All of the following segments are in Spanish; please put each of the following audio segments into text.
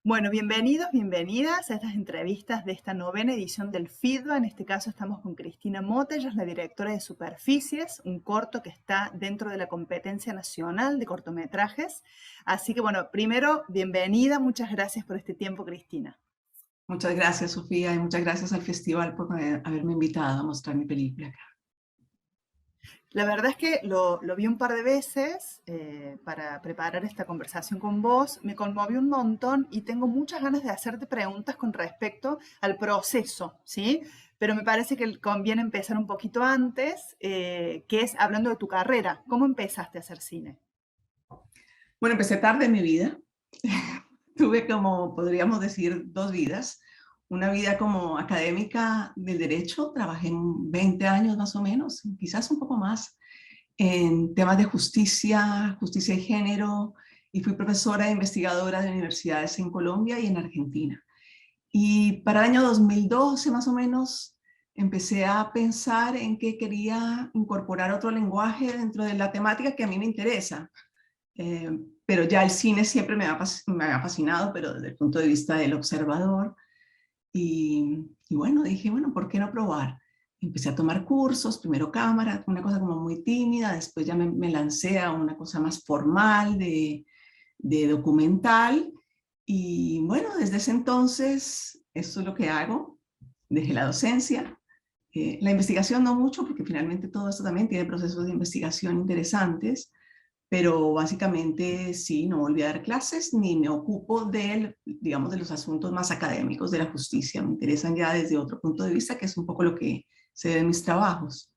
Bueno, bienvenidos, bienvenidas a estas entrevistas de esta novena edición del FIDBA. En este caso estamos con Cristina Mota, ella es la directora de Superficies, un corto que está dentro de la competencia nacional de cortometrajes. Así que bueno, primero, bienvenida, muchas gracias por este tiempo, Cristina. Muchas gracias, Sofía, y muchas gracias al festival por haberme invitado a mostrar mi película acá. La verdad es que lo vi un par de veces para preparar esta conversación con vos, me conmovió un montón y tengo muchas ganas de hacerte preguntas con respecto al proceso, ¿sí? Pero me parece que conviene empezar un poquito antes, que es hablando de tu carrera. ¿Cómo empezaste a hacer cine? Bueno, empecé tarde en mi vida. Tuve como, podríamos decir, dos vidas. Una vida como académica del derecho, trabajé en 20 años más o menos, quizás un poco más, en temas de justicia, justicia y género, y fui profesora e investigadora de universidades en Colombia y en Argentina. Y para el año 2012 más o menos empecé a pensar en que quería incorporar otro lenguaje dentro de la temática que a mí me interesa. Eh, pero ya el cine siempre me ha fascinado, pero desde el punto de vista del observador. Y bueno, dije, bueno, ¿por qué no probar? Empecé a tomar cursos, primero cámara, una cosa como muy tímida, después ya me lancé a una cosa más formal de documental. Y bueno, desde ese entonces, esto es lo que hago. Dejé la docencia, la investigación no mucho, porque finalmente todo esto también tiene procesos de investigación interesantes, pero básicamente sí, no volví a dar clases ni me ocupo digamos, de los asuntos más académicos de la justicia. Me interesan ya desde otro punto de vista, que es un poco lo que se ve en mis trabajos.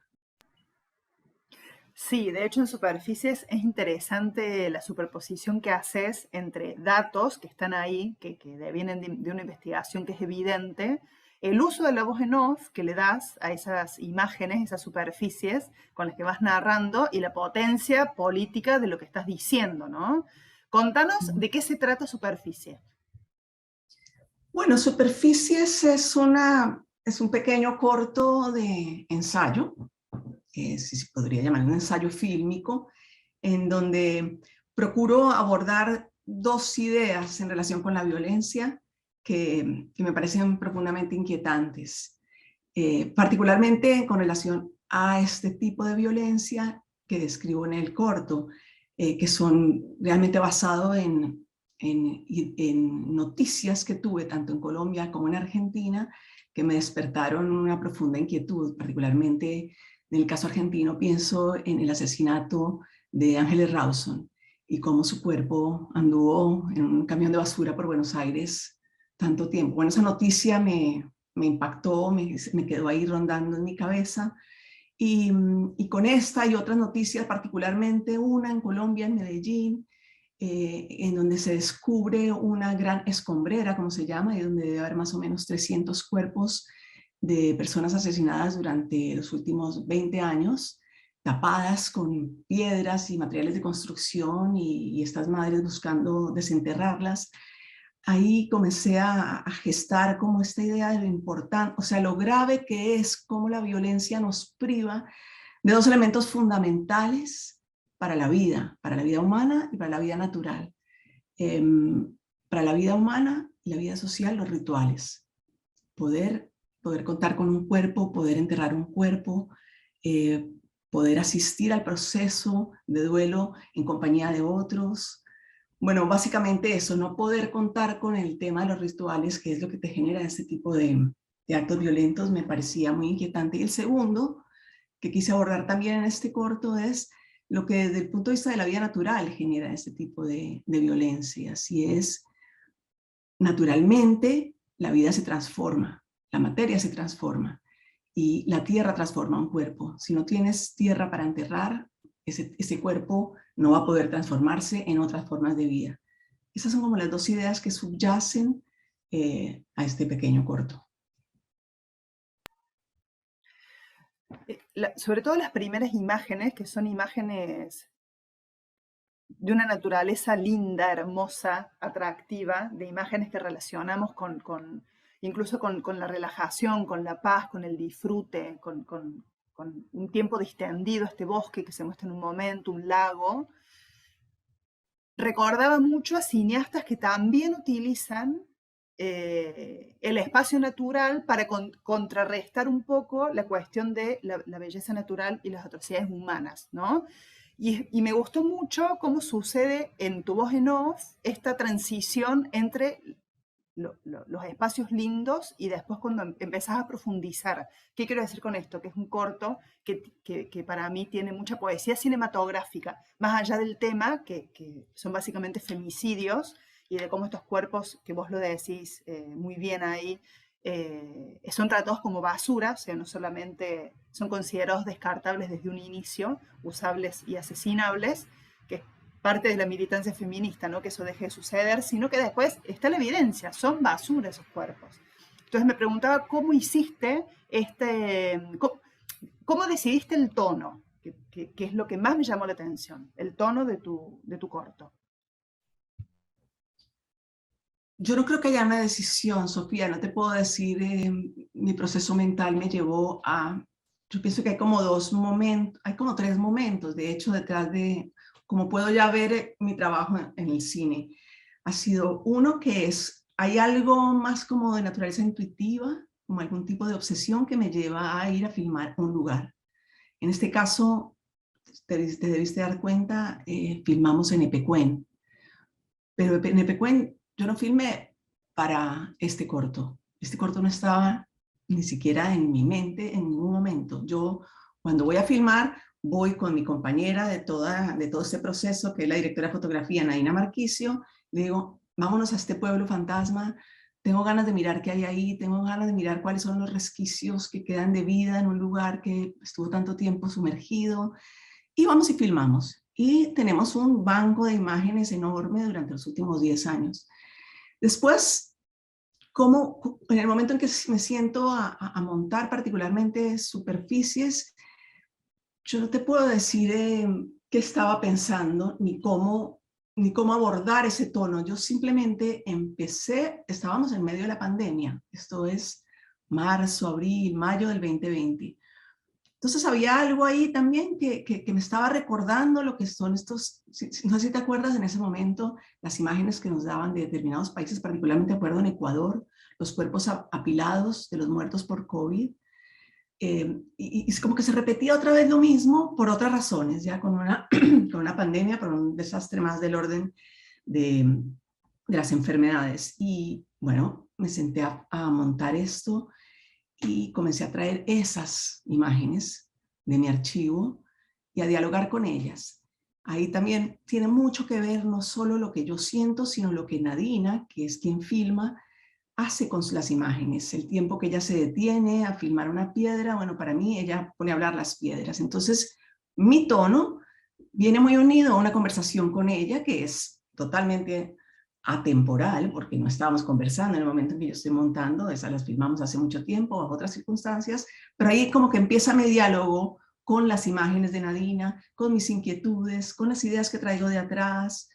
Sí, de hecho en superficies es interesante la superposición que haces entre datos que están ahí, que devienen de una investigación que es evidente, el uso de la voz en off que le das a esas imágenes, esas superficies con las que vas narrando y la potencia política de lo que estás diciendo, ¿no? Contanos de qué se trata Superficie. Bueno, Superficies es un pequeño corto de ensayo, si se podría llamar un ensayo fílmico, en donde procuro abordar dos ideas en relación con la violencia que me parecen profundamente inquietantes, particularmente con relación a este tipo de violencia que describo en el corto, que son realmente basados en noticias que tuve tanto en Colombia como en Argentina, que me despertaron una profunda inquietud, particularmente en el caso argentino pienso en el asesinato de Ángeles Rawson y cómo su cuerpo anduvo en un camión de basura por Buenos Aires tanto tiempo. Bueno, esa noticia me impactó, me quedó ahí rondando en mi cabeza. Y con esta y otras noticias, particularmente una en Colombia, en Medellín, en donde se descubre una gran escombrera, como se llama, y donde debe haber más o menos 300 cuerpos de personas asesinadas durante los últimos 20 años, tapadas con piedras y materiales de construcción y estas madres buscando desenterrarlas. Ahí comencé a gestar como esta idea de lo importante, o sea, lo grave que es cómo la violencia nos priva de dos elementos fundamentales para la vida humana y para la vida natural. Eh, para la vida humana y la vida social, los rituales. Poder, poder contar con un cuerpo, poder enterrar un cuerpo, eh, poder asistir al proceso de duelo en compañía de otros. Bueno, básicamente eso, no poder contar con el tema de los rituales, que es lo que te genera este tipo de actos violentos, me parecía muy inquietante. Y el segundo, que quise abordar también en este corto, es lo que desde el punto de vista de la vida natural genera este tipo de violencia. Así es, naturalmente la vida se transforma, la materia se transforma y la tierra transforma un cuerpo. Si no tienes tierra para enterrar, ese cuerpo no va a poder transformarse en otras formas de vida. Esas son como las dos ideas que subyacen a este pequeño corto. Sobre todo las primeras imágenes, que son imágenes de una naturaleza linda, hermosa, atractiva, de imágenes que relacionamos incluso con la relajación, con la paz, con el disfrute, con un tiempo distendido, este bosque que se muestra en un momento, un lago. recordaba mucho a cineastas que también utilizan el espacio natural para contrarrestar un poco la cuestión de la belleza natural y las atrocidades humanas, ¿no? Y me gustó mucho cómo sucede en Tu voz en off esta transición entre los espacios lindos y después cuando empezás a profundizar. ¿Qué quiero decir con esto? Que es un corto que para mí tiene mucha poesía cinematográfica, más allá del tema, que son básicamente femicidios, y de cómo estos cuerpos, que vos lo decís muy bien ahí, son tratados como basura, o sea, no solamente son considerados descartables desde un inicio, usables y asesinables, que es parte de la militancia feminista, ¿no? Que eso deje de suceder, sino que después está la evidencia, son basura esos cuerpos. Entonces me preguntaba cómo hiciste cómo decidiste el tono, que es lo que más me llamó la atención, el tono de tu corto. Yo no creo que haya una decisión, Sofía, no te puedo decir, mi proceso mental me llevó a, yo pienso que hay como dos momentos, hay como tres momentos, de hecho, detrás de, como puedo ya ver mi trabajo en el cine, ha sido uno que es, hay algo más como de naturaleza intuitiva, como algún tipo de obsesión que me lleva a ir a filmar un lugar. En este caso, te debiste dar cuenta, filmamos en Epecuén, pero en Epecuén yo no filmé para este corto. Este corto no estaba ni siquiera en mi mente en ningún momento. Yo, cuando voy a filmar, voy con mi compañera de todo este proceso, que es la directora de fotografía, Naina Marquicio, le digo, vámonos a este pueblo fantasma, tengo ganas de mirar qué hay ahí, tengo ganas de mirar cuáles son los resquicios que quedan de vida en un lugar que estuvo tanto tiempo sumergido, y vamos y filmamos. Y tenemos un banco de imágenes enorme durante los últimos 10 años. Después, como en el momento en que me siento a montar particularmente superficies, yo no te puedo decir qué estaba pensando ni cómo abordar ese tono. Yo simplemente empecé, estábamos en medio de la pandemia, esto es marzo, abril, mayo del 2020. Entonces había algo ahí también que me estaba recordando lo que son estos, no sé si te acuerdas en ese momento, las imágenes que nos daban de determinados países, particularmente acuerdo en Ecuador, los cuerpos apilados de los muertos por COVID. Y es como que se repetía otra vez lo mismo por otras razones, ya con con una pandemia, por un desastre más del orden de, de las enfermedades. Y bueno, me senté a montar esto y comencé a traer esas imágenes de mi archivo y a dialogar con ellas. Ahí también tiene mucho que ver no solo lo que yo siento, sino lo que Nadina, que es quien filma, hace con las imágenes, el tiempo que ella se detiene a filmar una piedra. Bueno, para mí ella pone a hablar las piedras. Entonces, mi tono viene muy unido a una conversación con ella que es totalmente atemporal, porque no estábamos conversando en el momento en que yo estoy montando, esas las filmamos hace mucho tiempo, bajo otras circunstancias, pero ahí como que empieza mi diálogo con las imágenes de Nadina, con mis inquietudes, con las ideas que traigo de atrás,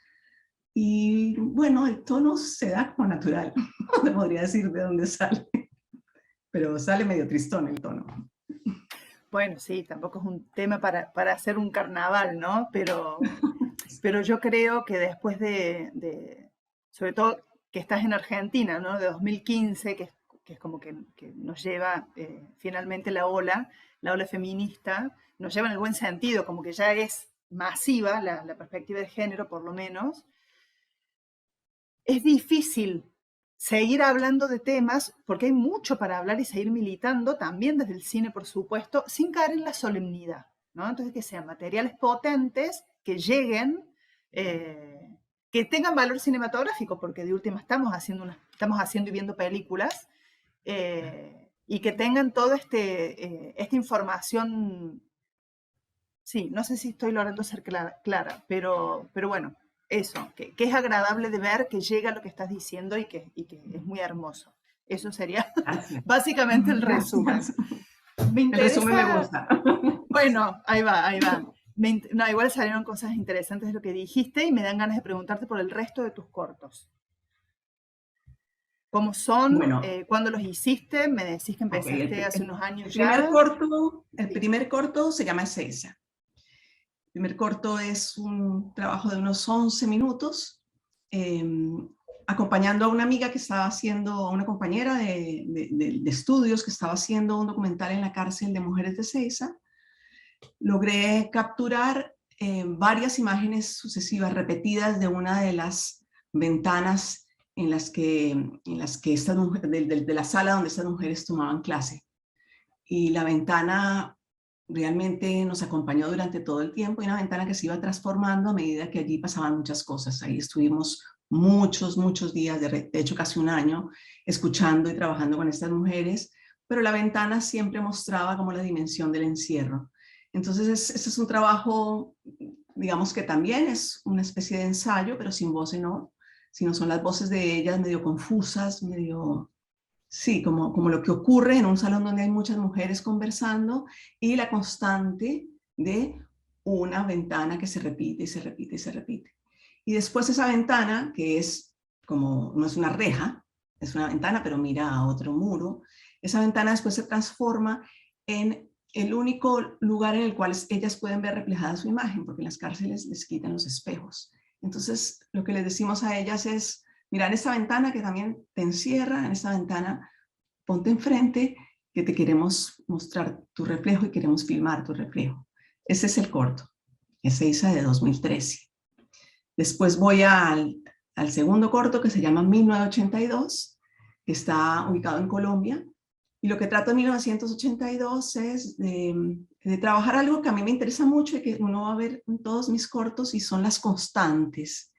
y bueno, el tono se da como natural, no te podría decir de dónde sale, pero sale medio tristón el tono. Bueno, sí, tampoco es un tema para hacer un carnaval, ¿no? Pero yo creo que después sobre todo que estás en Argentina, ¿no? De 2015, que es como que nos lleva finalmente la ola feminista, nos lleva en el buen sentido, como que ya es masiva la perspectiva de género, por lo menos. Es difícil seguir hablando de temas, porque hay mucho para hablar y seguir militando, también desde el cine, por supuesto, sin caer en la solemnidad, ¿no? Entonces, que sean materiales potentes, que lleguen, que tengan valor cinematográfico, porque de última estamos haciendo y viendo películas, y que tengan toda esta información. Sí, no sé si estoy logrando ser clara, pero bueno, eso, que es agradable de ver, que llega lo que estás diciendo y que es muy hermoso. Eso sería Gracias. básicamente el resumen. Gracias. Me El resumen me interesa, gusta. bueno, ahí va, ahí va. No, igual salieron cosas interesantes de lo que dijiste y me dan ganas de preguntarte por el resto de tus cortos. ¿Cómo son? Bueno, ¿Cuándo los hiciste? Me decís que ok, empezaste hace unos años primer ya. corto, el Sí. primer corto se llama Ezeiza. El primer corto es un trabajo de unos 11 minutos, acompañando a una amiga que estaba haciendo, una compañera de estudios que estaba haciendo un documental en la cárcel de mujeres de Seiza. Logré capturar varias imágenes sucesivas, repetidas de una de las ventanas en las que estas mujeres, de la sala donde estas mujeres tomaban clase. Y la ventana realmente nos acompañó durante todo el tiempo, y una ventana que se iba transformando a medida que allí pasaban muchas cosas. Ahí estuvimos muchos días, de hecho casi un año, escuchando y trabajando con estas mujeres, pero la ventana siempre mostraba como la dimensión del encierro. Entonces ese es un trabajo, digamos que también es una especie de ensayo, pero sin voz en off, sino son las voces de ellas medio confusas, medio... Sí, como lo que ocurre en un salón donde hay muchas mujeres conversando, y la constante de una ventana que se repite y se repite y se repite. Y después esa ventana, que es como, no es una reja, es una ventana pero mira a otro muro, esa ventana después se transforma en el único lugar en el cual ellas pueden ver reflejada su imagen, porque en las cárceles les quitan los espejos. Entonces lo que les decimos a ellas es: mira, en esta ventana que también te encierra, en esta ventana ponte enfrente, que te queremos mostrar tu reflejo y queremos filmar tu reflejo. Ese es el corto, es Seiza de 2013. Después voy al segundo corto, que se llama 1982, que está ubicado en Colombia. Y lo que trato en 1982 es de trabajar algo que a mí me interesa mucho y que uno va a ver en todos mis cortos, y son las constancias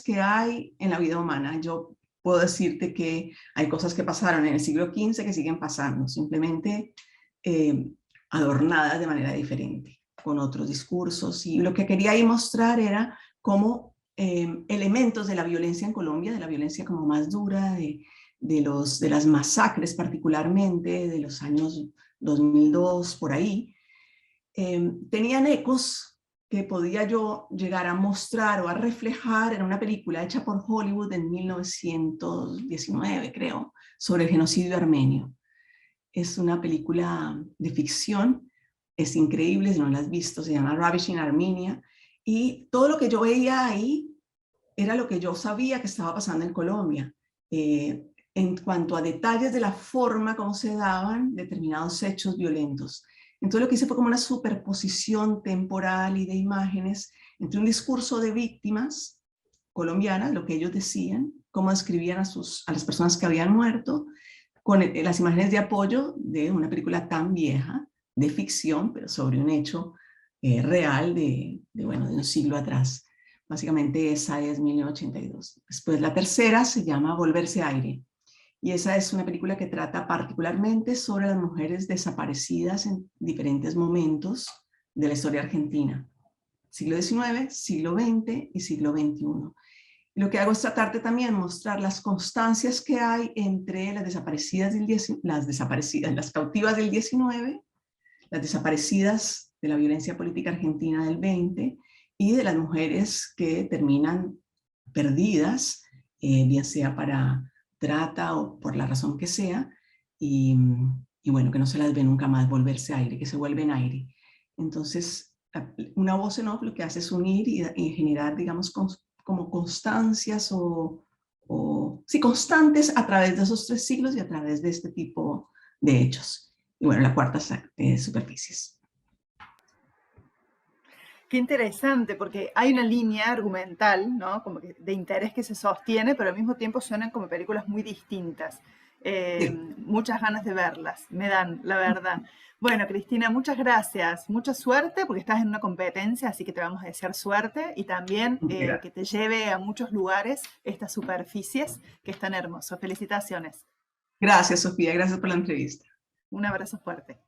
que hay en la vida humana. Yo puedo decirte que hay cosas que pasaron en el siglo XV que siguen pasando, simplemente adornadas de manera diferente, con otros discursos. Y lo que quería ahí mostrar era cómo elementos de la violencia en Colombia, de la violencia como más dura, de las masacres particularmente, de los años 2002, por ahí, tenían ecos que podía yo llegar a mostrar o a reflejar en una película hecha por Hollywood en 1919, creo, sobre el genocidio armenio. Es una película de ficción, es increíble, si no la has visto, se llama Ravishing Armenia, y todo lo que yo veía ahí era lo que yo sabía que estaba pasando en Colombia, en cuanto a detalles de la forma como se daban determinados hechos violentos. Entonces lo que hice fue como una superposición temporal y de imágenes entre un discurso de víctimas colombianas, lo que ellos decían, cómo describían a las personas que habían muerto, con las imágenes de apoyo de una película tan vieja, de ficción, pero sobre un hecho real bueno, de un siglo atrás. Básicamente esa es 1982. Después la tercera se llama Volverse Aire, y esa es una película que trata particularmente sobre las mujeres desaparecidas en diferentes momentos de la historia argentina. Siglo XIX, siglo XX y siglo XXI. Lo que hago es tratarte también mostrar las constancias que hay entre las desaparecidas las cautivas del XIX, las desaparecidas de la violencia política argentina del 20, y de las mujeres que terminan perdidas, bien sea para trata o por la razón que sea, y, y bueno, que no se las ve nunca más, volverse aire, que se vuelven aire. Entonces, una voz en off lo que hace es unir y generar, digamos, como constancias sí, constantes a través de esos 3 siglos y a través de este tipo de hechos. Y bueno, la cuarta es superficies. Qué interesante, porque hay una línea argumental, ¿no? Como que de interés que se sostiene, pero al mismo tiempo suenan como películas muy distintas. Sí. Muchas ganas de verlas, me dan, la verdad. Bueno, Cristina, muchas gracias. Mucha suerte, porque estás en una competencia, así que te vamos a desear suerte, y también que te lleve a muchos lugares estas superficies que están hermosos. Felicitaciones. Gracias, Sofía. Gracias por la entrevista. Un abrazo fuerte.